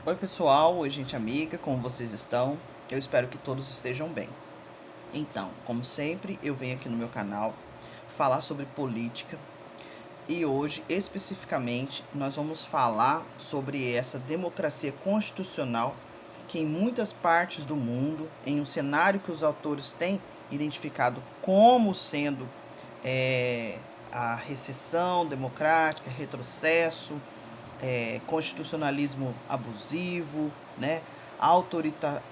Oi pessoal, oi gente amiga, como vocês estão? Eu espero que todos estejam bem. Então, como sempre, eu venho aqui no meu canal falar sobre política e hoje, especificamente, nós vamos falar sobre essa democracia constitucional que em muitas partes do mundo, em um cenário que os autores têm identificado como sendo é, a recessão democrática, retrocesso, constitucionalismo abusivo, né,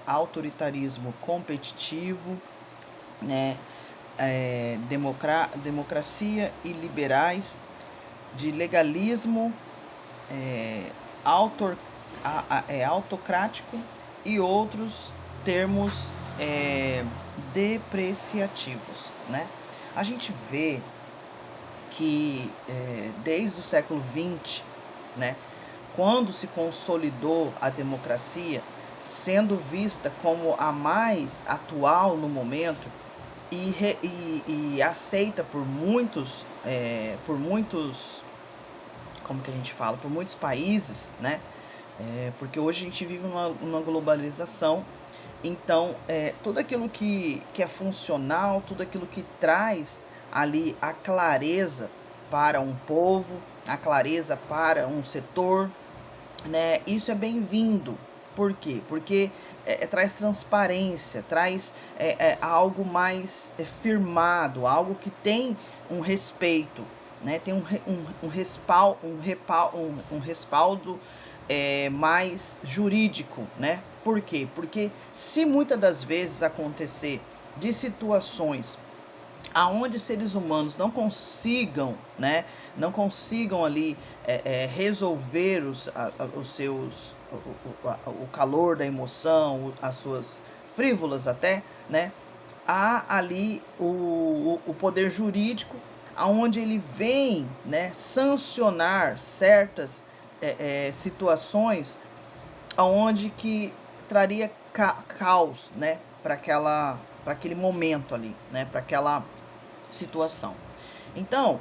autoritarismo competitivo, né, democracia e liberais, de legalismo autor, autocrático e outros termos depreciativos, né? A gente vê que desde o século XX, né, quando se consolidou a democracia, sendo vista como a mais atual no momento e aceita por muitos, como que a gente fala, por muitos países, né? Porque hoje a gente vive uma globalização, então tudo aquilo que é funcional, tudo aquilo que traz ali a clareza para um povo, a clareza para um setor, né? Isso é bem-vindo. Por quê? Porque traz transparência, traz algo mais firmado, algo que tem um respeito, né? Tem um respaldo mais jurídico, né? Por quê? Porque se muitas das vezes acontecer de situações aonde seres humanos não consigam, né, não consigam ali resolver os seus, o calor da emoção, as suas frívolas até, né, há ali o poder jurídico, aonde ele vem, né, sancionar certas situações, aonde que traria caos, né, para aquele momento ali, né, para aquela situação. Então,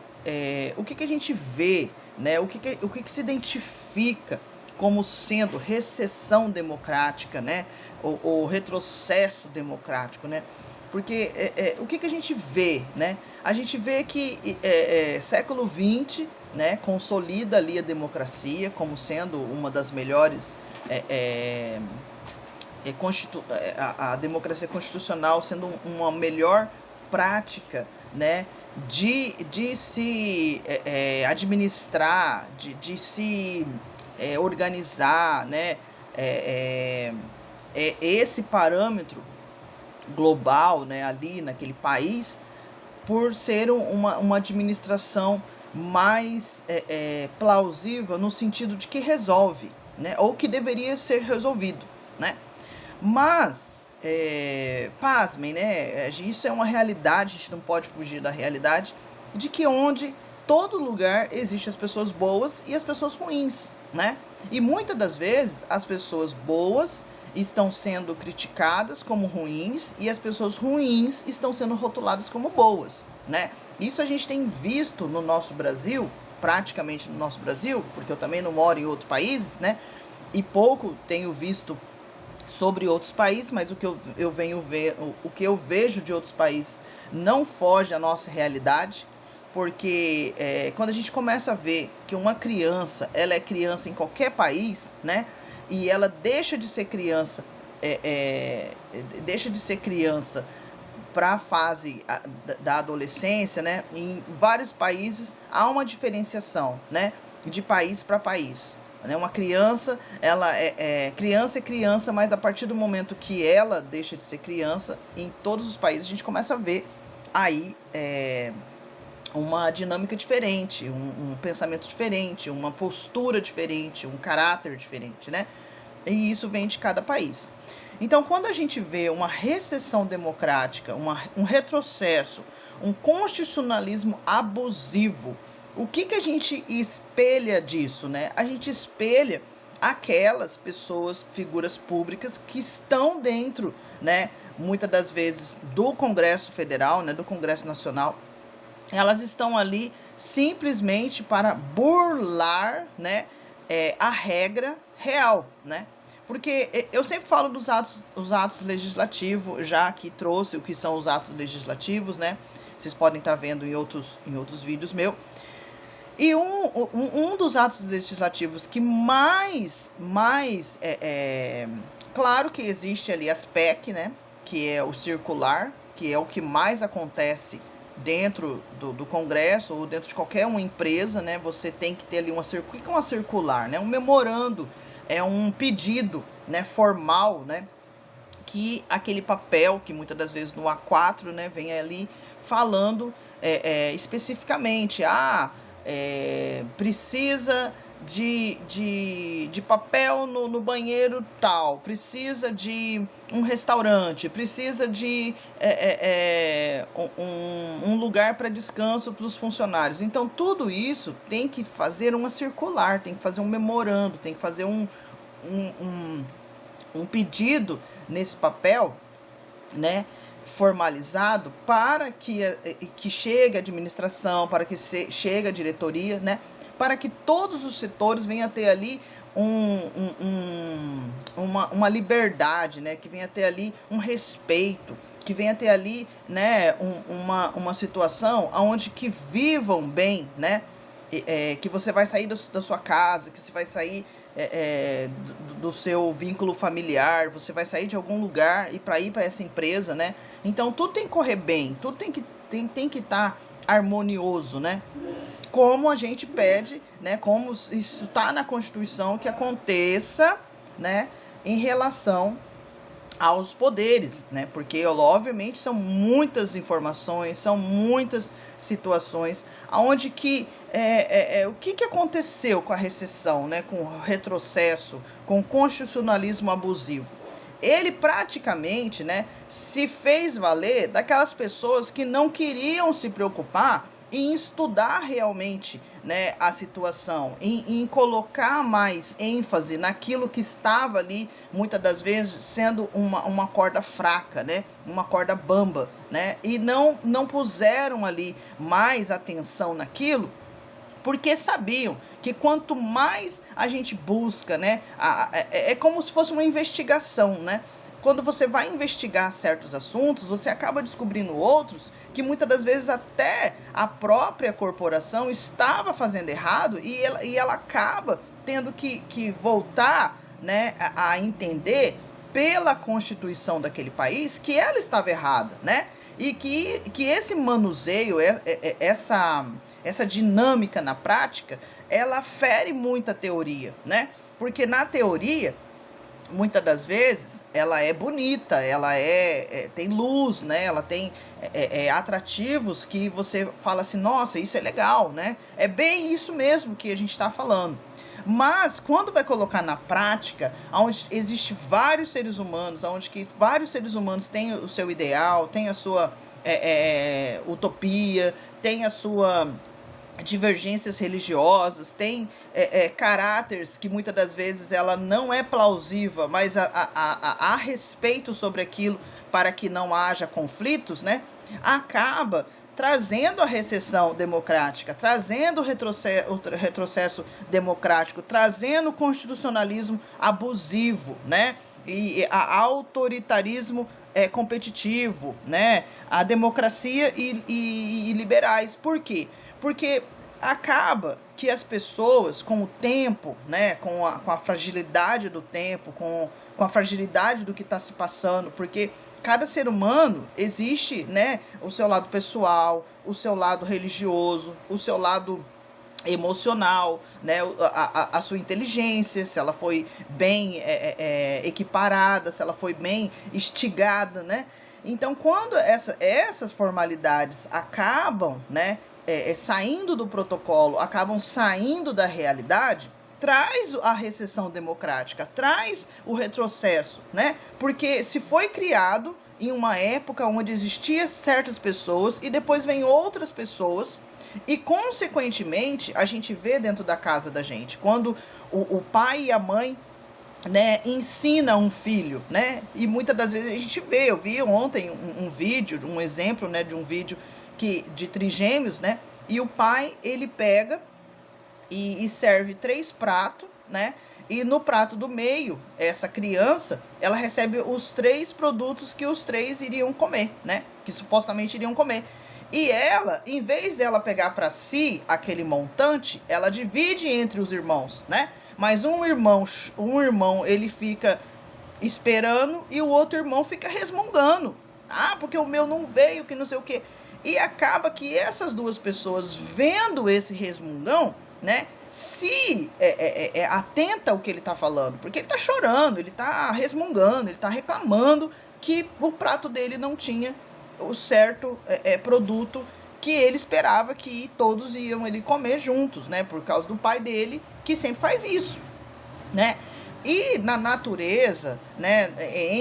o que a gente vê, né, o que se identifica como sendo recessão democrática, né, ou retrocesso democrático, né? Porque o que a gente vê, né? A gente vê que século XX, né, consolida ali a democracia como sendo uma das melhores a democracia constitucional sendo uma melhor prática, né, de se administrar, de se organizar, né, esse parâmetro global, né, ali naquele país, por ser uma administração mais plausível no sentido de que resolve, né, ou que deveria ser resolvido, né? Mas, pasmem, né? Isso é uma realidade, a gente não pode fugir da realidade de que onde todo lugar existe as pessoas boas e as pessoas ruins, né? E muitas das vezes as pessoas boas estão sendo criticadas como ruins e as pessoas ruins estão sendo rotuladas como boas, né? Isso a gente tem visto no nosso Brasil, praticamente no nosso Brasil, porque eu também não moro em outros países, né? E pouco tenho visto sobre outros países, mas o que eu venho ver, o que eu vejo de outros países não foge à nossa realidade, porque quando a gente começa a ver que uma criança, ela é criança em qualquer país, né? E ela deixa de ser criança, deixa de ser criança para a fase da adolescência, né? Em vários países há uma diferenciação, né? De país para país. Né? Uma criança, ela criança é criança, mas a partir do momento que ela deixa de ser criança, em todos os países a gente começa a ver aí uma dinâmica diferente, um pensamento diferente, uma postura diferente, um caráter diferente, né? E isso vem de cada país. Então, quando a gente vê uma recessão democrática, um retrocesso, um constitucionalismo abusivo, o que a gente espelha disso, né? A gente espelha aquelas pessoas, figuras públicas que estão dentro, né, muitas das vezes do Congresso Federal, né, do Congresso Nacional. Elas estão ali simplesmente para burlar, né, a regra real, né? eu sempre falo dos os atos legislativos, já que trouxe o que são os atos legislativos, né? Vocês podem estar vendo em outros vídeos meus. E um dos atos legislativos que claro que existe ali as PEC, né? Que é o circular, que é o que mais acontece dentro do Congresso ou dentro de qualquer uma empresa, né? Você tem que ter ali o que é uma circular, né? Um memorando, é um pedido, né, formal, né? Que aquele papel, que muitas das vezes no A4, né, vem ali falando especificamente, precisa de papel no banheiro tal, precisa de um restaurante, precisa de um lugar para descanso para os funcionários. Então, tudo isso tem que fazer uma circular, tem que fazer um memorando, tem que fazer um pedido nesse papel, né, formalizado, para que chegue a administração, para que chegue a diretoria, né, para que todos os setores venham a ter ali uma liberdade, né, que venha a ter ali um respeito, que venha a ter ali, né, uma situação onde que vivam bem, né, que você vai sair da sua casa, que você vai sair do seu vínculo familiar, você vai sair de algum lugar e para ir para essa empresa, né? Então tudo tem que correr bem, tudo tem que estar harmonioso, né? Como a gente pede, né? Como isso está na Constituição, que aconteça, né? Em relação aos poderes, né? Porque, obviamente, são muitas informações, são muitas situações, onde que o que aconteceu com a recessão, né? Com o retrocesso, com o constitucionalismo abusivo. Ele praticamente, né, se fez valer daquelas pessoas que não queriam se preocupar em estudar realmente, né, a situação, em colocar mais ênfase naquilo que estava ali, muitas das vezes, sendo uma corda fraca, né, uma corda bamba, né, e não puseram ali mais atenção naquilo, porque sabiam que quanto mais a gente busca, né, é como se fosse uma investigação, né? Quando você vai investigar certos assuntos, você acaba descobrindo outros que muitas das vezes até a própria corporação estava fazendo errado e ela acaba tendo que voltar, né, a entender pela Constituição daquele país que ela estava errada, né? E que esse manuseio, essa dinâmica na prática, ela fere muita teoria, né? Porque na teoria, muitas das vezes, ela é bonita, ela tem luz, né? Ela tem atrativos que você fala assim, nossa, isso é legal, né? É bem isso mesmo que a gente está falando. Mas quando vai colocar na prática, onde existe vários seres humanos, onde que vários seres humanos têm o seu ideal, têm a sua utopia, têm a sua divergências religiosas, tem caráteres que muitas das vezes ela não é plausível, mas há respeito sobre aquilo para que não haja conflitos, né? Acaba trazendo a recessão democrática, trazendo o retrocesso democrático, trazendo o constitucionalismo abusivo, né? E autoritarismo competitivo, né? A democracia e liberais. Por quê? Porque acaba que as pessoas, com o tempo, né, com a fragilidade do tempo, com a fragilidade do que está se passando, porque cada ser humano existe, né, o seu lado pessoal, o seu lado religioso, o seu lado emocional, né, a sua inteligência, se ela foi bem equiparada, se ela foi bem instigada, né? Então, quando essas formalidades acabam, né, saindo do protocolo, acabam saindo da realidade, traz a recessão democrática, traz o retrocesso, né? Porque se foi criado em uma época onde existiam certas pessoas e depois vem outras pessoas e, consequentemente, a gente vê dentro da casa da gente, quando o pai e a mãe, né, ensina um filho, né? E muitas das vezes a gente vê, eu vi ontem um vídeo, um exemplo, né, de um vídeo de trigêmeos, né? E o pai, ele pega e serve 3 pratos, né? E no prato do meio, essa criança, ela recebe os 3 produtos que os 3 iriam comer, né? Que supostamente iriam comer. E ela, em vez dela pegar para si aquele montante, ela divide entre os irmãos, né? Mas um irmão, ele fica esperando e o outro irmão fica resmungando. Ah, porque o meu não veio, que não sei o quê. E acaba que essas duas pessoas, vendo esse resmungão, né, se atenta ao que ele está falando, porque ele está chorando, ele está resmungando, ele está reclamando que o prato dele não tinha o certo produto que ele esperava que todos iam ele comer juntos, né, por causa do pai dele, que sempre faz isso, né? E na natureza, né,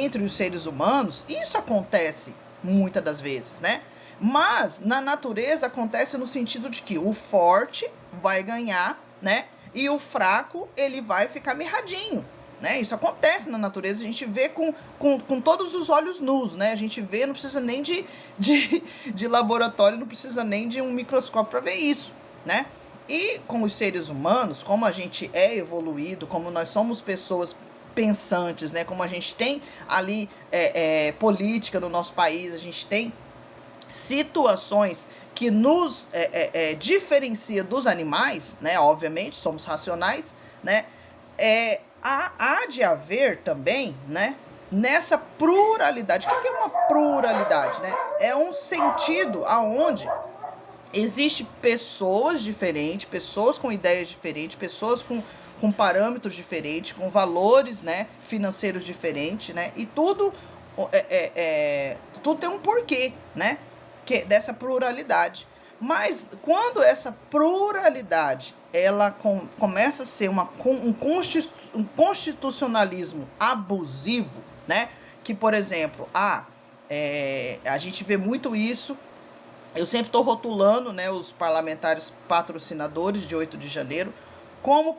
entre os seres humanos, isso acontece muitas das vezes, né? Mas na natureza acontece no sentido de que o forte vai ganhar, né? E o fraco, ele vai ficar mirradinho, né? Isso acontece na natureza, a gente vê com todos os olhos nus, né? A gente vê, não precisa nem de laboratório, não precisa nem de um microscópio para ver isso, né? E com os seres humanos, como a gente é evoluído, como nós somos pessoas pensantes, né? Como a gente tem ali política no nosso país, a gente tem situações que nos diferencia dos animais, né? Obviamente, somos racionais, né? Há de haver também, né? Nessa pluralidade. O que é uma pluralidade, né? É um sentido aonde existe pessoas diferentes, pessoas com ideias diferentes, pessoas com parâmetros diferentes, com valores, né, financeiros diferentes, né? E tudo tudo tem um porquê, né? Que dessa pluralidade. Mas quando essa pluralidade ela começa a ser um constitucionalismo abusivo, né? Que, por exemplo, a gente vê muito isso. Eu sempre estou rotulando, né, os parlamentares patrocinadores de 8 de janeiro como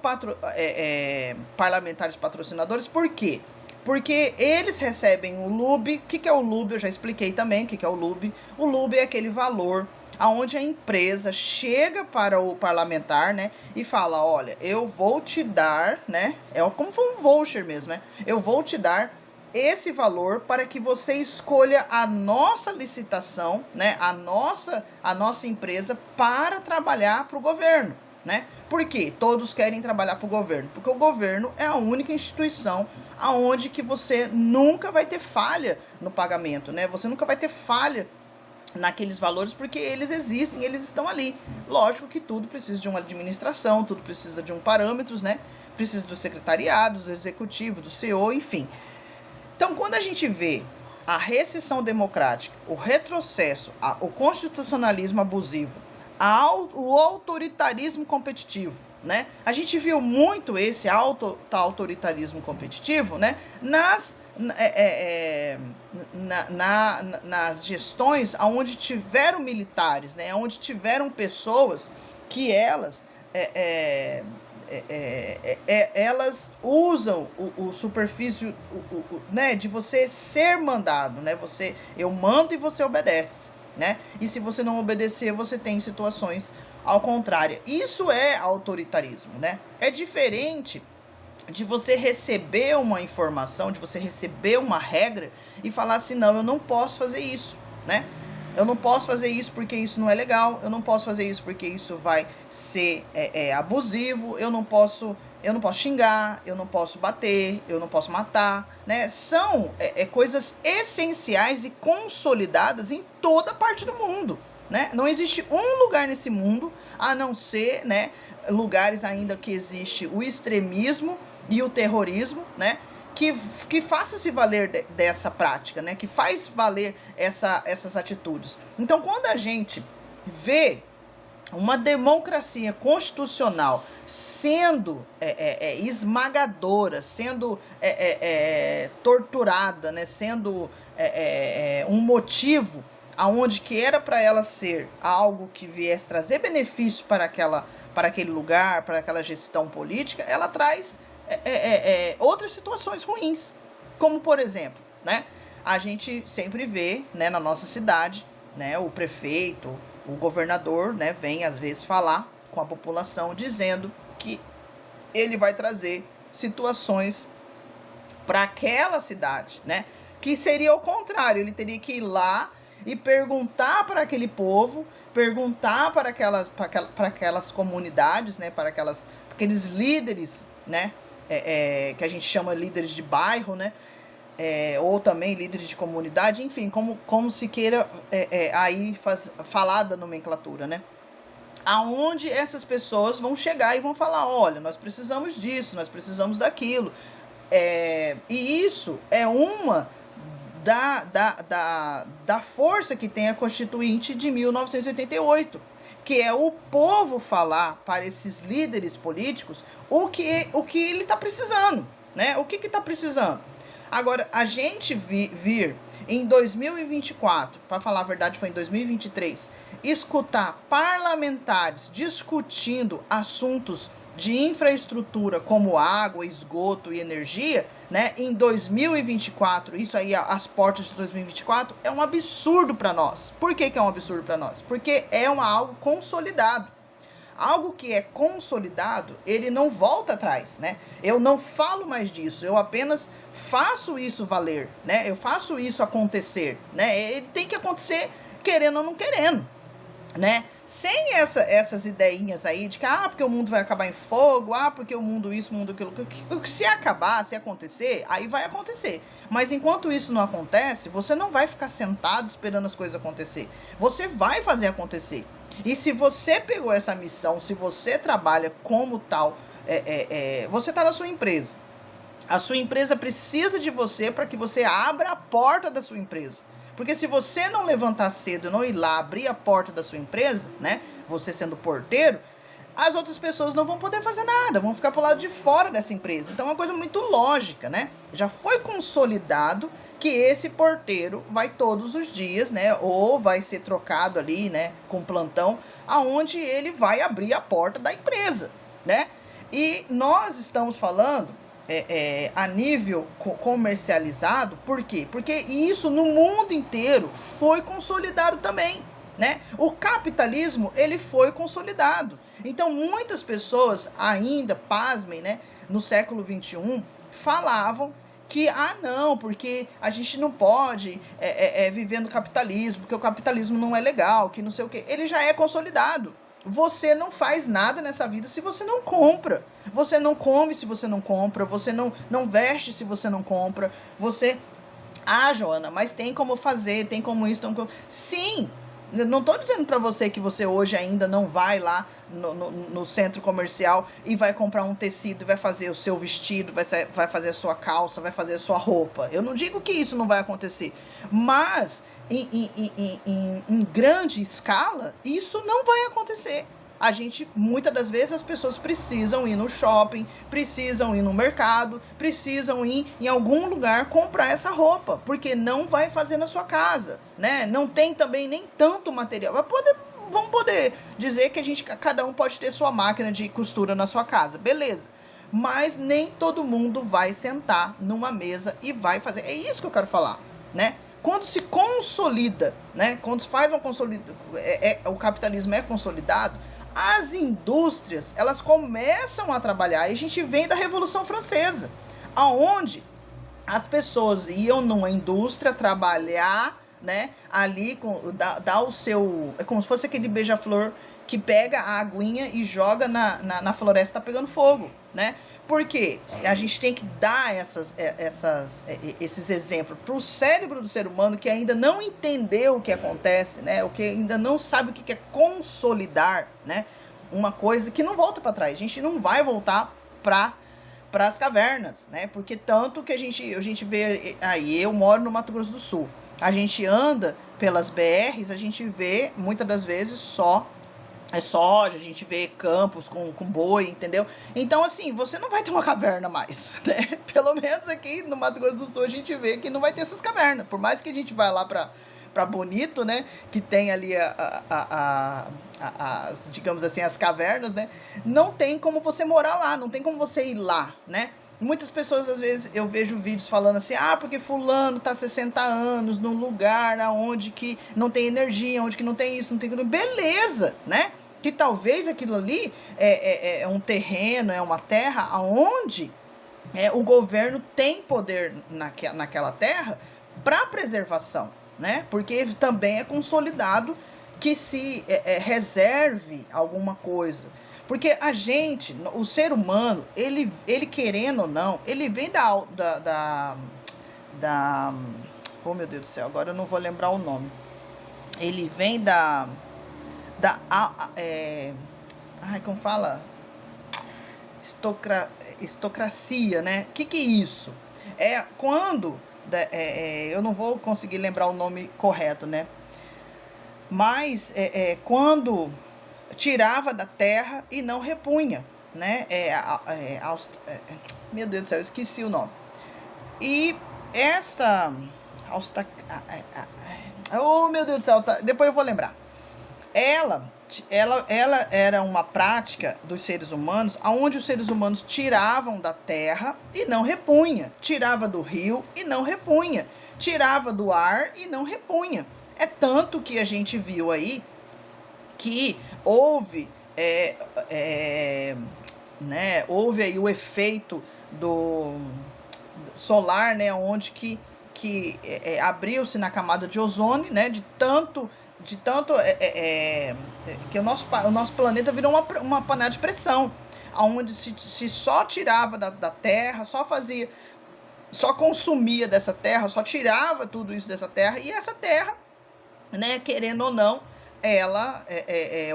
parlamentares patrocinadores. Por quê? Porque eles recebem o LUB. O que é o LUB? Eu já expliquei também o que é o LUB. O LUB é aquele valor aonde a empresa chega para o parlamentar, né, e fala, olha, eu vou te dar, né, como foi um voucher mesmo, né, eu vou te dar esse valor para que você escolha a nossa licitação, né, a nossa empresa para trabalhar para o governo, né? Por quê? Todos querem trabalhar para o governo, porque o governo é a única instituição aonde que você nunca vai ter falha no pagamento, né? Você nunca vai ter falha naqueles valores, porque eles existem, eles estão ali. Lógico que tudo precisa de uma administração, tudo precisa de parâmetros, né? Precisa do secretariado, do executivo, do CEO, enfim. Então, quando a gente vê a recessão democrática, o retrocesso, o constitucionalismo abusivo, o autoritarismo competitivo, né? A gente viu muito esse autoritarismo competitivo, né? Nas gestões onde tiveram militares, né? Onde tiveram pessoas que elas elas usam o superfície, né, de você ser mandado, né? Eu mando e você obedece, né? E se você não obedecer, você tem situações ao contrário. Isso é autoritarismo, né? É diferente de você receber uma informação, de você receber uma regra e falar assim, não, eu não posso fazer isso, né? Eu não posso fazer isso porque isso não é legal, eu não posso fazer isso porque isso vai ser abusivo, eu não posso xingar, eu não posso bater, eu não posso matar, né? São coisas essenciais e consolidadas em toda parte do mundo, né? Não existe um lugar nesse mundo, a não ser, né, lugares ainda que existe o extremismo e o terrorismo, né? Que faça se valer dessa prática, né? Que faz valer essas atitudes. Então, quando a gente vê uma democracia constitucional sendo esmagadora, sendo torturada, né? Sendo um motivo aonde que era para ela ser algo que viesse trazer benefício para aquele lugar, para aquela gestão política, ela traz outras situações ruins, como por exemplo, né, a gente sempre vê, né, na nossa cidade, né, o prefeito, o governador, né, vem às vezes falar com a população dizendo que ele vai trazer situações para aquela cidade, né? Que seria o contrário, ele teria que ir lá e perguntar para aquele povo, perguntar para aquelas comunidades, né? Para aqueles líderes, né? Que a gente chama líderes de bairro, né? Ou também líderes de comunidade, enfim, como se queira aí falar da nomenclatura, né? Aonde essas pessoas vão chegar e vão falar, olha, nós precisamos disso, nós precisamos daquilo. E isso é uma da força que tem a Constituinte de 1988, que é o povo falar para esses líderes políticos o que ele está precisando, né? O que está precisando. Agora, a gente vir em 2024, para falar a verdade foi em 2023, escutar parlamentares discutindo assuntos de infraestrutura como água, esgoto e energia, né, em 2024, isso aí, as portas de 2024, é um absurdo para nós. Por que é um absurdo para nós? Porque é algo consolidado. Algo que é consolidado, ele não volta atrás, né? Eu não falo mais disso, eu apenas faço isso valer, né? Eu faço isso acontecer, né? Ele tem que acontecer querendo ou não querendo, né? Sem essas ideinhas aí de que, porque o mundo vai acabar em fogo, porque o mundo isso, o mundo aquilo. Se acabar, se acontecer, aí vai acontecer. Mas enquanto isso não acontece, você não vai ficar sentado esperando as coisas acontecer. Você vai fazer acontecer. E se você pegou essa missão, se você trabalha como tal, você está na sua empresa. A sua empresa precisa de você para que você abra a porta da sua empresa. Porque se você não levantar cedo, não ir lá abrir a porta da sua empresa, né? Você sendo porteiro, as outras pessoas não vão poder fazer nada, vão ficar pro lado de fora dessa empresa. Então é uma coisa muito lógica, né? Já foi consolidado que esse porteiro vai todos os dias, né? Ou vai ser trocado ali, né? Com plantão, aonde ele vai abrir a porta da empresa, né? E nós estamos falando a nível comercializado, por quê? Porque isso no mundo inteiro foi consolidado também, né? O capitalismo, ele foi consolidado. Então, muitas pessoas ainda, pasmem, né, no século XXI, falavam que, não, porque a gente não pode viver no capitalismo, porque o capitalismo não é legal, que não sei o quê. Ele já é consolidado. Você não faz nada nessa vida se você não compra. Você não come se você não compra. Você não veste se você não compra. Você... Joana, mas tem como fazer, tem como isso, tem como... Sim! Não estou dizendo para você que você hoje ainda não vai lá no centro comercial e vai comprar um tecido, vai fazer o seu vestido, vai fazer a sua calça, vai fazer a sua roupa. Eu não digo que isso não vai acontecer, mas em grande escala, isso não vai acontecer. Muitas das vezes as pessoas precisam ir no shopping, precisam ir no mercado, precisam ir em algum lugar comprar essa roupa, porque não vai fazer na sua casa, né? Não tem também nem tanto material. Vamos poder dizer que cada um pode ter sua máquina de costura na sua casa, beleza. Mas nem todo mundo vai sentar numa mesa e vai fazer. É isso que eu quero falar, né? Quando se consolida, né? Quando se faz o capitalismo é consolidado, as indústrias, elas começam a trabalhar. E a gente vem da Revolução Francesa, aonde as pessoas iam numa indústria trabalhar, né? Ali, dar o seu... É como se fosse aquele beija-flor que pega a aguinha e joga na floresta, tá pegando fogo, né? Porque a gente tem que dar esses exemplos para o cérebro do ser humano que ainda não entendeu o que acontece, né? O que ainda não sabe o que é consolidar, né? Uma coisa que não volta para trás. A gente não vai voltar para as cavernas, né? Porque tanto que a gente vê aí, eu moro no Mato Grosso do Sul. A gente anda pelas BRs, a gente vê muitas das vezes só soja, a gente vê campos com boi, entendeu? Então, assim, você não vai ter uma caverna mais, né? Pelo menos aqui no Mato Grosso do Sul a gente vê que não vai ter essas cavernas. Por mais que a gente vá lá pra Bonito, né? Que tem ali digamos assim, as cavernas, né? Não tem como você morar lá, não tem como você ir lá, né? Muitas pessoas, às vezes, eu vejo vídeos falando assim, porque fulano tá 60 anos num lugar onde que não tem energia, onde que não tem isso, não tem aquilo. Beleza, né? Que talvez aquilo ali é um terreno, é uma terra onde o governo tem poder naquela terra para preservação, né? Porque também é consolidado que se reserve alguma coisa. Porque a gente, o ser humano, ele querendo ou não, ele vem da oh meu Deus do céu, agora eu não vou lembrar o nome. Ele vem como fala? Estocracia, né? O que é isso? É quando, eu não vou conseguir lembrar o nome correto, né? Mas quando tirava da terra e não repunha, né? Meu Deus do céu, eu esqueci o nome. E essa... Oh, meu Deus do céu, depois eu vou lembrar. Ela era uma prática dos seres humanos, onde os seres humanos tiravam da terra e não repunha, tirava do rio e não repunha, tirava do ar e não repunha. É tanto que a gente viu aí que houve, houve aí o efeito do solar, né, onde que abriu-se na camada de ozônio, né, de tanto que o nosso planeta virou uma panela de pressão, onde se só tirava da terra, só consumia dessa terra, só tirava tudo isso dessa terra, e essa terra, né, querendo ou não, ela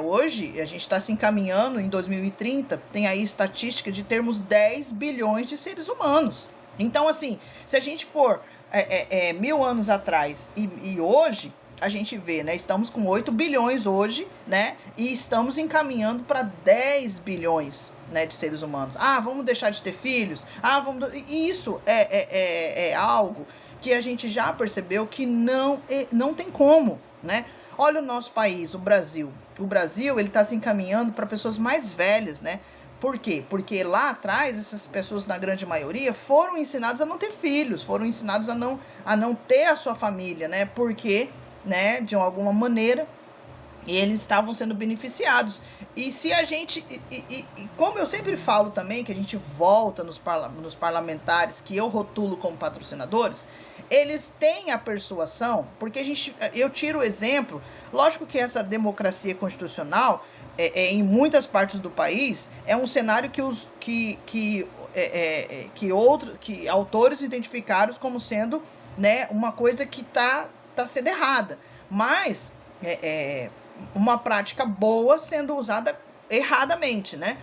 hoje a gente está se encaminhando em 2030, tem aí estatística de termos 10 bilhões de seres humanos. Então, assim, se a gente for 1000 anos atrás e hoje, a gente vê, né? Estamos com 8 bilhões hoje, né? E estamos encaminhando para 10 bilhões, né, de seres humanos. Ah, vamos deixar de ter filhos? Isso é algo que a gente já percebeu que não tem como, né? Olha o nosso país, o Brasil. O Brasil, ele está se encaminhando para pessoas mais velhas, né? Por quê? Porque lá atrás, essas pessoas, na grande maioria, foram ensinadas a não ter filhos, foram ensinados a não ter a sua família, né? Porque, né, de alguma maneira, eles estavam sendo beneficiados. E se a gente... como eu sempre falo também, que a gente volta nos parlamentares, que eu rotulo como patrocinadores, eles têm a persuasão, porque eu tiro o exemplo, lógico que essa democracia constitucional, em muitas partes do país, é um cenário que autores identificaram como sendo, né, uma coisa que tá sendo errada. Mas uma prática boa sendo usada erradamente, né?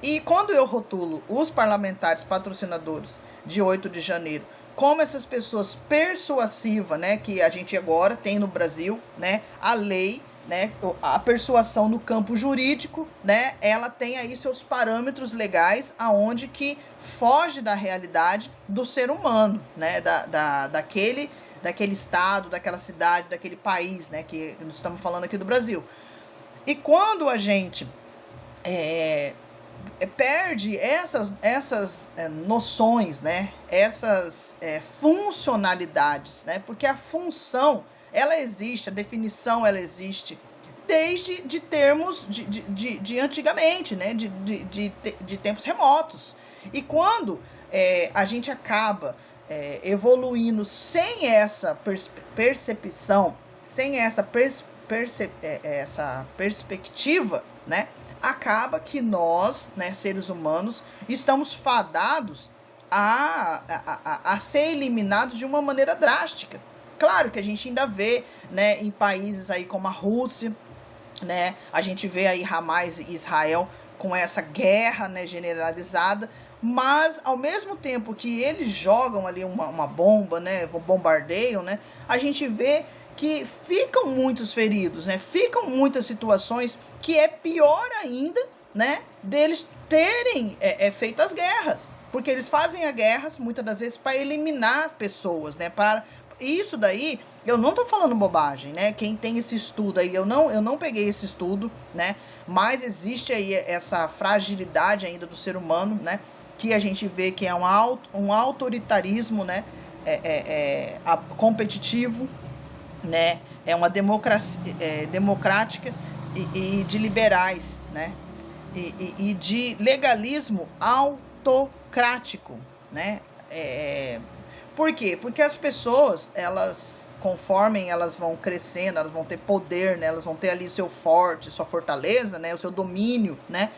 E quando eu rotulo os parlamentares patrocinadores de 8 de janeiro como essas pessoas persuasivas, né, que a gente agora tem no Brasil, né, a lei, né, a persuasão no campo jurídico, né, ela tem aí seus parâmetros legais aonde que foge da realidade do ser humano, né, daquele estado, daquela cidade, daquele país, né, que nós estamos falando aqui do Brasil. E quando a gente perde essas noções, né, essas funcionalidades, né, porque a função, ela existe, a definição, ela existe desde de termos de antigamente, né, de tempos remotos. E quando a gente acaba evoluindo sem essa percepção, sem essa perspectiva, né, acaba que nós, né, seres humanos, estamos fadados a ser eliminados de uma maneira drástica. Claro que a gente ainda vê, né, em países aí como a Rússia, né, a gente vê aí Hamas e Israel com essa guerra, né, generalizada, mas ao mesmo tempo que eles jogam ali uma bomba, né, bombardeiam, né, a gente vê que ficam muitos feridos, né, ficam muitas situações que é pior ainda, né, deles terem feito as guerras, porque eles fazem as guerras muitas das vezes para eliminar pessoas, né, para isso daí, eu não tô falando bobagem, né? Quem tem esse estudo aí, eu não peguei esse estudo, né? Mas existe aí essa fragilidade ainda do ser humano, né? Que a gente vê que é um autoritarismo, né? Competitivo, né? É uma democracia democrática e de liberais, né? E de legalismo autocrático, né? Por quê? Porque as pessoas, elas, conforme elas vão crescendo, elas vão ter poder, né? Elas vão ter ali seu forte, sua fortaleza, né? O seu domínio, né?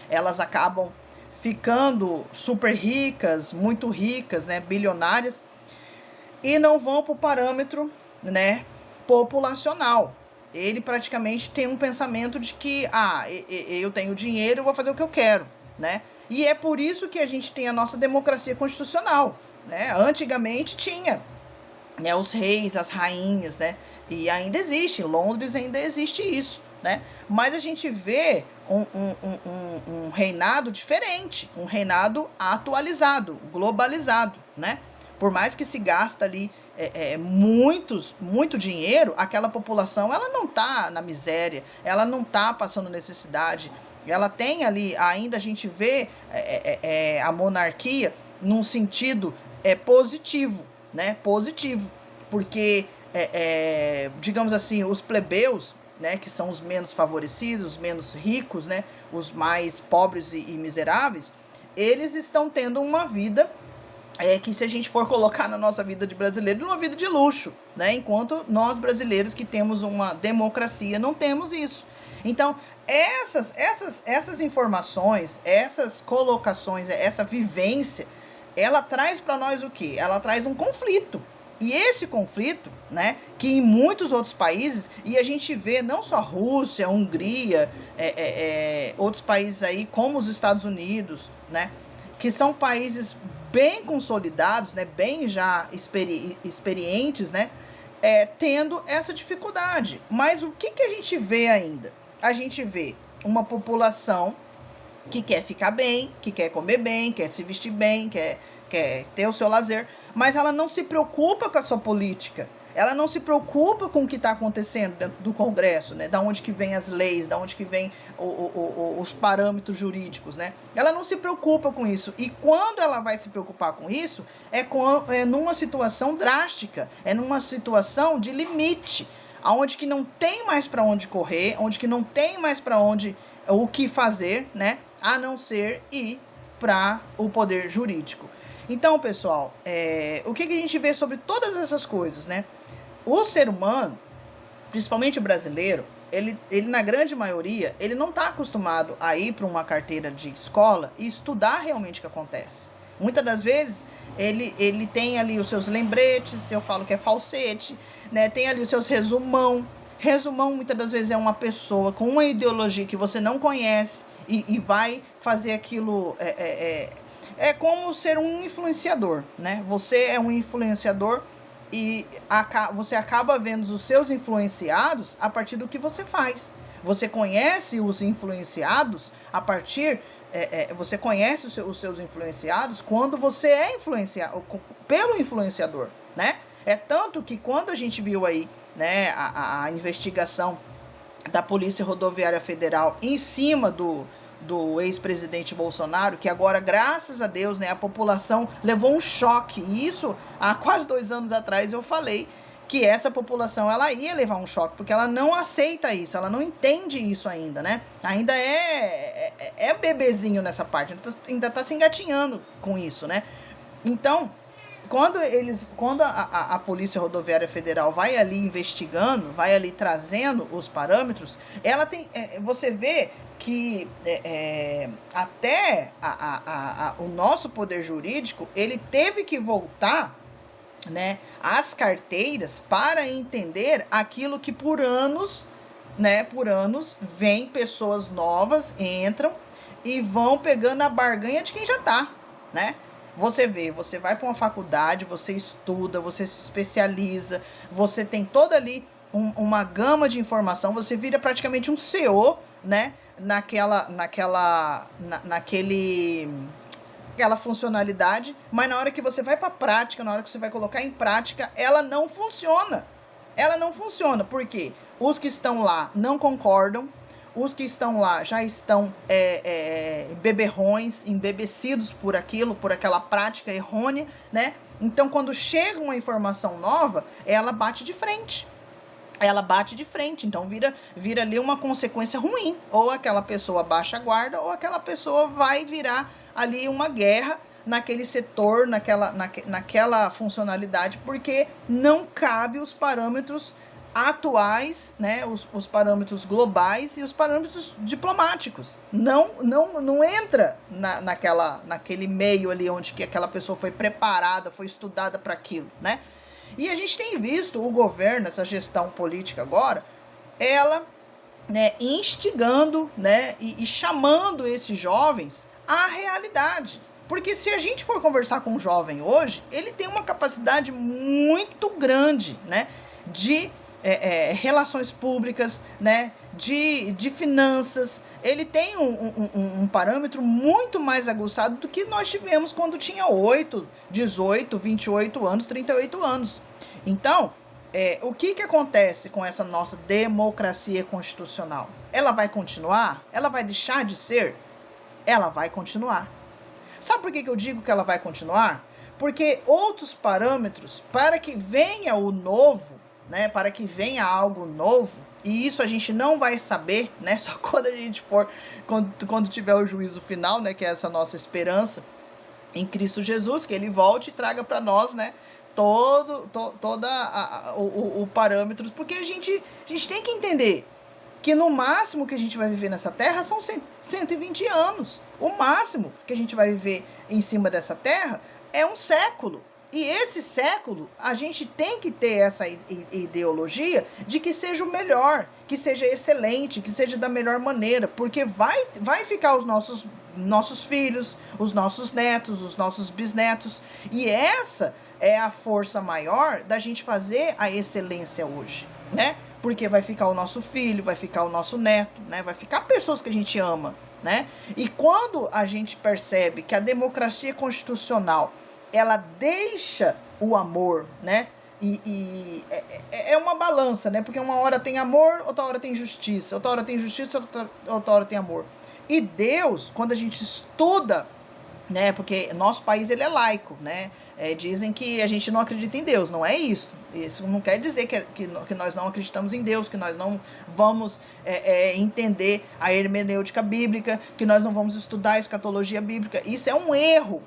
Elas acabam ficando super ricas, muito ricas, né? Bilionárias, e não vão para o parâmetro, né, populacional. Ele praticamente tem um pensamento de que, eu tenho dinheiro, eu vou fazer o que eu quero, né? E é por isso que a gente tem a nossa democracia constitucional, né? Antigamente tinha, né, os reis, as rainhas, né? E ainda existe, em Londres ainda existe isso, né? Mas a gente vê um reinado diferente, um reinado atualizado, globalizado, né? Por mais que se gasta ali muito dinheiro, aquela população, ela não tá na miséria, ela não tá passando necessidade, ela tem ali, ainda a gente vê a monarquia num sentido positivo, né? Positivo, porque, digamos assim, os plebeus, né, que são os menos favorecidos, os menos ricos, né, os mais pobres e miseráveis, eles estão tendo uma vida que, se a gente for colocar na nossa vida de brasileiro, uma vida de luxo, né? Enquanto nós brasileiros que temos uma democracia não temos isso. Então, essas informações, essas colocações, essa vivência, ela traz para nós o quê? Ela traz um conflito. E esse conflito, né, que em muitos outros países, e a gente vê não só Rússia, Hungria, outros países aí, como os Estados Unidos, né, que são países bem consolidados, né, bem já experientes, né, tendo essa dificuldade. Mas o que a gente vê ainda? A gente vê uma população que quer ficar bem, que quer comer bem, quer se vestir bem, quer ter o seu lazer, mas ela não se preocupa com a sua política. Ela não se preocupa com o que está acontecendo dentro do Congresso, né? Da onde que vem as leis, da onde que vem os parâmetros jurídicos, né? Ela não se preocupa com isso. E quando ela vai se preocupar com isso, é numa situação drástica, é numa situação de limite, onde que não tem mais para onde correr, onde que não tem mais para onde o que fazer, né? A não ser ir para o poder jurídico. Então, pessoal, o que a gente vê sobre todas essas coisas, né? O ser humano, principalmente o brasileiro, ele na grande maioria, ele não está acostumado a ir para uma carteira de escola e estudar realmente o que acontece. Muitas das vezes, ele tem ali os seus lembretes, eu falo que é falsete, né? Tem ali os seus resumão. Resumão, muitas das vezes, é uma pessoa com uma ideologia que você não conhece e vai fazer aquilo. É como ser um influenciador, né? Você é um influenciador e você acaba vendo os seus influenciados a partir do que você faz. Você conhece os influenciados a partir... você conhece os seus influenciados quando você é influenciado pelo influenciador, né? É tanto que quando a gente viu aí, né, a investigação da Polícia Rodoviária Federal em cima do ex-presidente Bolsonaro, que agora, graças a Deus, né, a população levou um choque. E isso, há quase 2 anos atrás, eu falei que essa população, ela ia levar um choque, porque ela não aceita isso, ela não entende isso ainda, né? Ainda é bebezinho nessa parte, ainda tá se engatinhando com isso, né? Então, quando a Polícia Rodoviária Federal vai ali investigando, vai ali trazendo os parâmetros, ela tem, você vê que até o nosso poder jurídico, ele teve que voltar, né, às carteiras para entender aquilo que por anos vem pessoas novas, entram e vão pegando a barganha de quem já tá, né? Você vai para uma faculdade, você estuda, você se especializa, você tem toda ali uma gama de informação, você vira praticamente um CEO, né? Naquela funcionalidade, mas na hora que você vai para a prática, na hora que você vai colocar em prática, ela não funciona. Ela não funciona, porque os que estão lá não concordam, os que estão lá já estão beberrões, embebecidos por aquela prática errônea, né? Então, quando chega uma informação nova, ela bate de frente. Então vira ali uma consequência ruim. Ou aquela pessoa baixa a guarda, ou aquela pessoa vai virar ali uma guerra, naquele setor, naquela funcionalidade, porque não cabe os parâmetros atuais, né, os parâmetros globais e os parâmetros diplomáticos. Não entra naquele meio ali onde que aquela pessoa foi preparada, foi estudada para aquilo, né? E a gente tem visto o governo, essa gestão política agora, ela, né, instigando, né, e chamando esses jovens à realidade. Porque se a gente for conversar com um jovem hoje, ele tem uma capacidade muito grande, né, de relações públicas, né, de finanças. Ele tem um parâmetro muito mais aguçado do que nós tivemos quando tinha 8, 18, 28 anos, 38 anos. Então, o que acontece com essa nossa democracia constitucional? Ela vai continuar? Ela vai deixar de ser? Ela vai continuar. Sabe por que eu digo que ela vai continuar? Porque outros parâmetros, para que venha o novo, né, para que venha algo novo, e isso a gente não vai saber, né, só quando a gente for, quando tiver o juízo final, né, que é essa nossa esperança em Cristo Jesus, que ele volte e traga para nós, né, todo o parâmetros, porque a gente tem que entender que no máximo que a gente vai viver nessa terra são 120 anos. O máximo que a gente vai viver em cima dessa terra é um século. E esse século, a gente tem que ter essa ideologia de que seja o melhor, que seja excelente, que seja da melhor maneira, porque vai ficar os nossos filhos, os nossos netos, os nossos bisnetos. E essa é a força maior da gente fazer a excelência hoje, né? Porque vai ficar o nosso filho, vai ficar o nosso neto, né? Vai ficar pessoas que a gente ama, né? E quando a gente percebe que a democracia constitucional, ela deixa o amor, né? E é uma balança, né? Porque uma hora tem amor, outra hora tem justiça, outra hora tem justiça, outra hora tem amor. E Deus, quando a gente estuda, né? Porque nosso país ele é laico, né? Dizem que a gente não acredita em Deus, não é isso. Isso não quer dizer que nós não acreditamos em Deus, que nós não vamos entender a hermenêutica bíblica, que nós não vamos estudar a escatologia bíblica. Isso é um erro,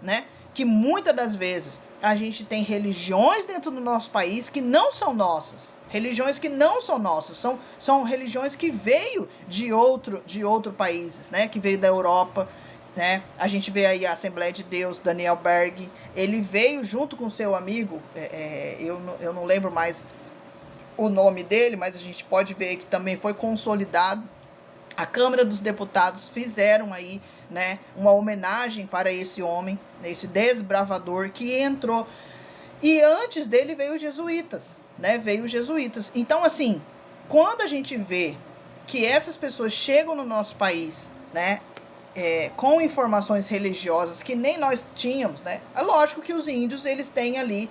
né? Que muitas das vezes a gente tem religiões dentro do nosso país que não são nossas. Religiões que não são nossas, são religiões que veio de outro países, né? Que veio da Europa, né? A gente vê aí a Assembleia de Deus, Daniel Berg, ele veio junto com seu amigo, eu não lembro mais o nome dele, mas a gente pode ver que também foi consolidado. A Câmara dos Deputados fizeram aí, né, uma homenagem para esse homem, esse desbravador que entrou. E antes dele veio os jesuítas, né? Então, assim, quando a gente vê que essas pessoas chegam no nosso país, né, com informações religiosas que nem nós tínhamos, né? É lógico que os índios, eles têm ali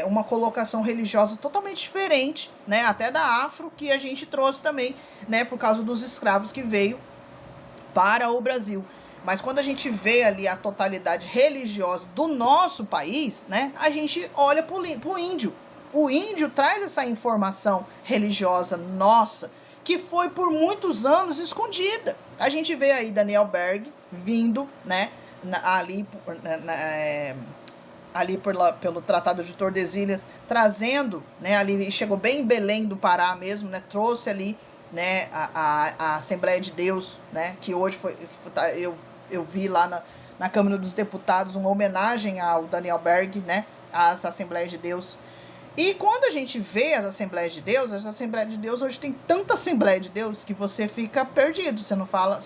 uma colocação religiosa totalmente diferente, né? Até da afro, que a gente trouxe também, né? Por causa dos escravos que veio para o Brasil. Mas quando a gente vê ali a totalidade religiosa do nosso país, né? A gente olha para o índio. O índio traz essa informação religiosa nossa, que foi por muitos anos escondida. A gente vê aí Daniel Berg vindo, né, pelo Tratado de Tordesilhas, trazendo, né, ali chegou bem em Belém do Pará mesmo, né, trouxe ali, né, a Assembleia de Deus, né, que hoje eu vi lá na Câmara dos Deputados uma homenagem ao Daniel Berg, né, às Assembleias de Deus. E quando a gente vê as Assembleias de Deus hoje tem tanta Assembleia de Deus que você fica perdido, você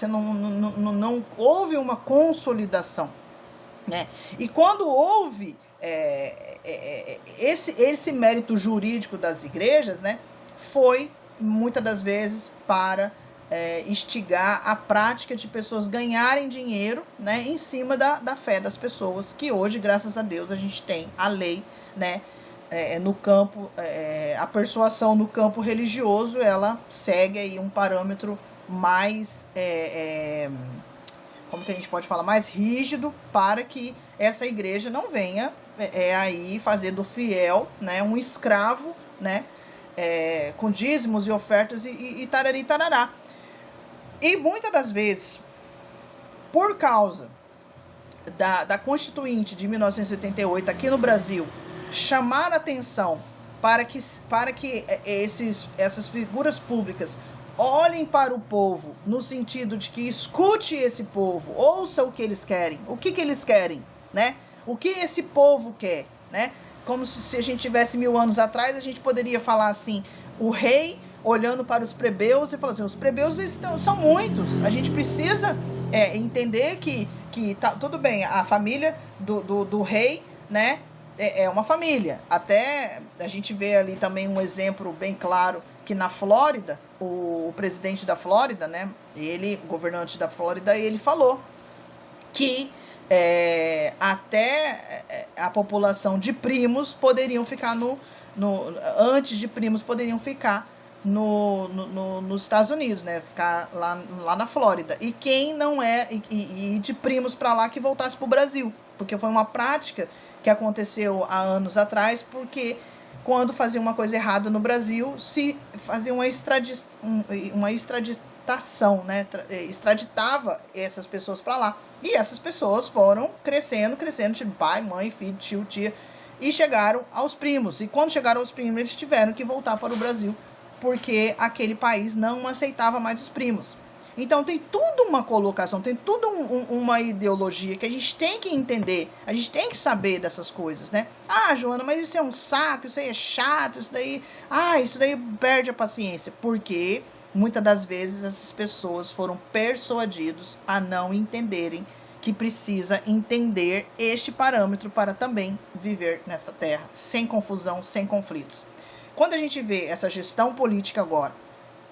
não houve uma consolidação, né? E quando houve esse mérito jurídico das igrejas, né, foi muitas das vezes para instigar a prática de pessoas ganharem dinheiro, né, em cima da fé das pessoas, que hoje, graças a Deus, a gente tem a lei, né, no campo, a persuasão no campo religioso, ela segue aí um parâmetro mais, como que a gente pode falar, mais rígido, para que essa igreja não venha aí fazer do fiel, né, um escravo, né, com dízimos e ofertas e tarari tarará. E muitas das vezes, por causa da Constituinte de 1988 aqui no Brasil chamar atenção para que essas figuras públicas olhem para o povo no sentido de que escute esse povo, ouça o que eles querem, o que eles querem, né? O que esse povo quer, né? Como se a gente tivesse 1000 anos atrás, a gente poderia falar assim, o rei olhando para os plebeus e falar assim, os plebeus são muitos, a gente precisa entender que tá, tudo bem, a família do rei, né, é uma família. Até a gente vê ali também um exemplo bem claro que na Flórida, o presidente da Flórida, né, o governante da Flórida, ele falou que até a população de primos poderiam ficar antes de primos poderiam ficar nos Estados Unidos, né? Ficar lá na Flórida. E quem não e de primos para lá que voltasse para o Brasil. Porque foi uma prática que aconteceu há anos atrás, porque quando fazia uma coisa errada no Brasil, se fazia uma extraditação, né? Extraditava essas pessoas para lá. E essas pessoas foram crescendo, tipo pai, mãe, filho, tio, tia, e chegaram aos primos. E quando chegaram aos primos, eles tiveram que voltar para o Brasil, porque aquele país não aceitava mais os primos. Então tem tudo uma colocação, tem tudo uma ideologia que a gente tem que entender, a gente tem que saber dessas coisas, né? Ah, Joana, mas isso é um saco, isso aí é chato, isso daí perde a paciência, porque muitas das vezes essas pessoas foram persuadidos a não entenderem que precisa entender este parâmetro para também viver nesta terra, sem confusão, sem conflitos. Quando a gente vê essa gestão política agora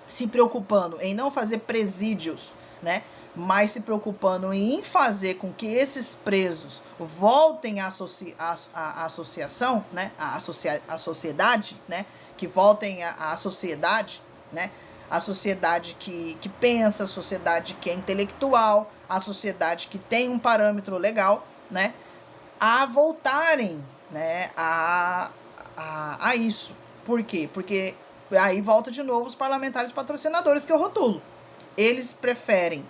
se preocupando em não fazer presídios, né, mas se preocupando em fazer com que esses presos voltem à associação, né, à sociedade, né, que voltem à sociedade, né, a sociedade que pensa, a sociedade que é intelectual, a sociedade que tem um parâmetro legal, né, a voltarem, né, a isso. Por quê? Porque aí volta de novo os parlamentares patrocinadores que eu rotulo. Eles preferem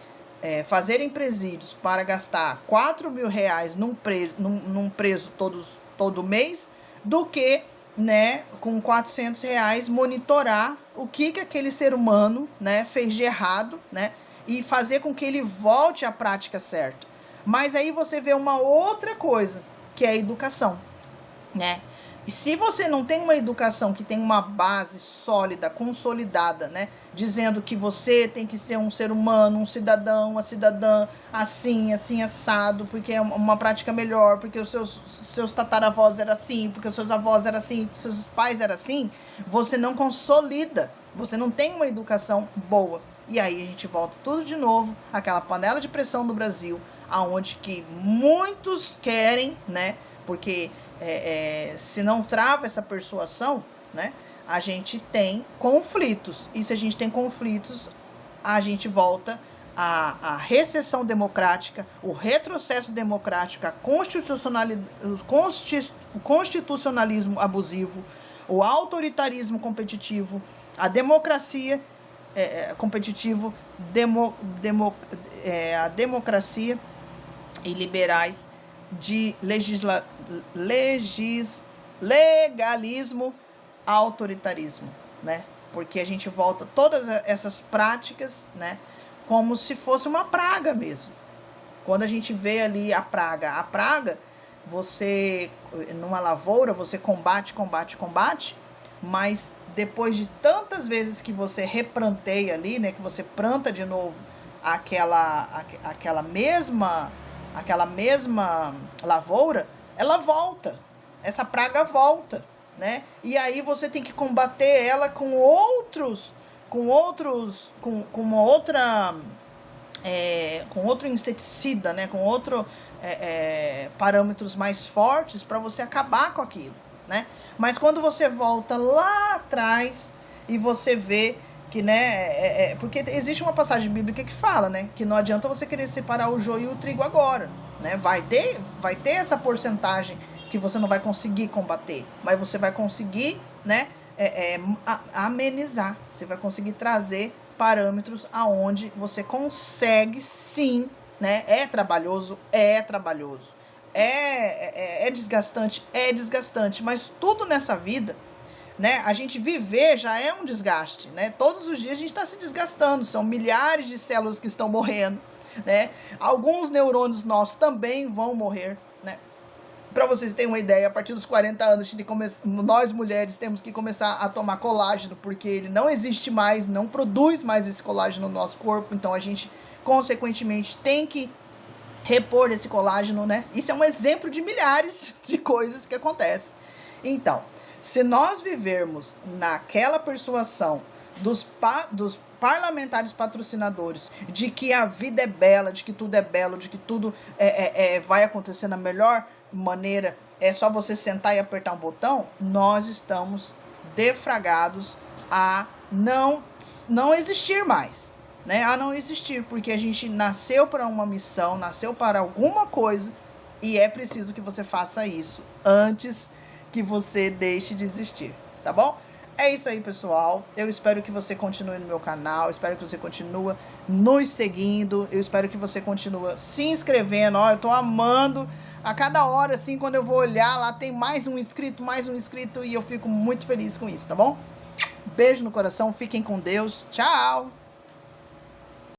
fazerem presídios para gastar R$4.000 num preso todo mês, do que, né, com R$400 monitorar o que aquele ser humano, né, fez de errado, né, e fazer com que ele volte à prática certa. Mas aí você vê uma outra coisa, que é a educação, né? E se você não tem uma educação que tem uma base sólida, consolidada, né, dizendo que você tem que ser um ser humano, um cidadão, uma cidadã assim, assado, porque é uma prática melhor, porque os seus tataravós eram assim, porque os seus avós eram assim, porque os seus pais eram assim, você não consolida, você não tem uma educação boa. E aí a gente volta tudo de novo, aquela panela de pressão do Brasil, aonde que muitos querem, né, porque se não trava essa persuasão, né, a gente tem conflitos. E se a gente tem conflitos, a gente volta à recessão democrática, o retrocesso democrático, o constitucionalismo abusivo, o autoritarismo competitivo, a democracia competitivo, a democracia e liberais de legalismo, autoritarismo, né? Porque a gente volta todas essas práticas, né, como se fosse uma praga mesmo. Quando a gente vê ali a praga, você, numa lavoura, você combate, mas depois de tantas vezes que você replanteia ali, né, que você planta de novo aquela mesma lavoura, ela volta, essa praga volta, né? E aí você tem que combater ela com outro inseticida, né? Com outro parâmetros mais fortes para você acabar com aquilo, né? Mas quando você volta lá atrás e você vê que, né, porque existe uma passagem bíblica que fala, né, que não adianta você querer separar o joio e o trigo agora, né, vai ter essa porcentagem que você não vai conseguir combater, mas você vai conseguir, né, amenizar, você vai conseguir trazer parâmetros aonde você consegue sim né? É trabalhoso, é trabalhoso. É desgastante, mas tudo nessa vida, né? A gente viver já é um desgaste, né? Todos os dias a gente está se desgastando, são milhares de células que estão morrendo, né? Alguns neurônios nossos também vão morrer, né? Para vocês terem uma ideia, a partir dos 40 anos, nós mulheres temos que começar a tomar colágeno, porque ele não existe mais, não produz mais esse colágeno no nosso corpo, então a gente, consequentemente, tem que repor esse colágeno, né? Isso é um exemplo de milhares de coisas que acontecem. Então, se nós vivermos naquela persuasão dos parlamentares patrocinadores de que a vida é bela, de que tudo é belo, de que tudo vai acontecer na melhor maneira, é só você sentar e apertar um botão, nós estamos defragados a não existir mais, né? A não existir, porque a gente nasceu para uma missão, nasceu para alguma coisa, e é preciso que você faça isso antes que você deixe de existir, tá bom? É isso aí, pessoal. Eu espero que você continue no meu canal, espero que você continue nos seguindo, eu espero que você continue se inscrevendo. Ó, eu tô amando. A cada hora, assim, quando eu vou olhar, lá tem mais um inscrito, e eu fico muito feliz com isso, tá bom? Beijo no coração, fiquem com Deus. Tchau!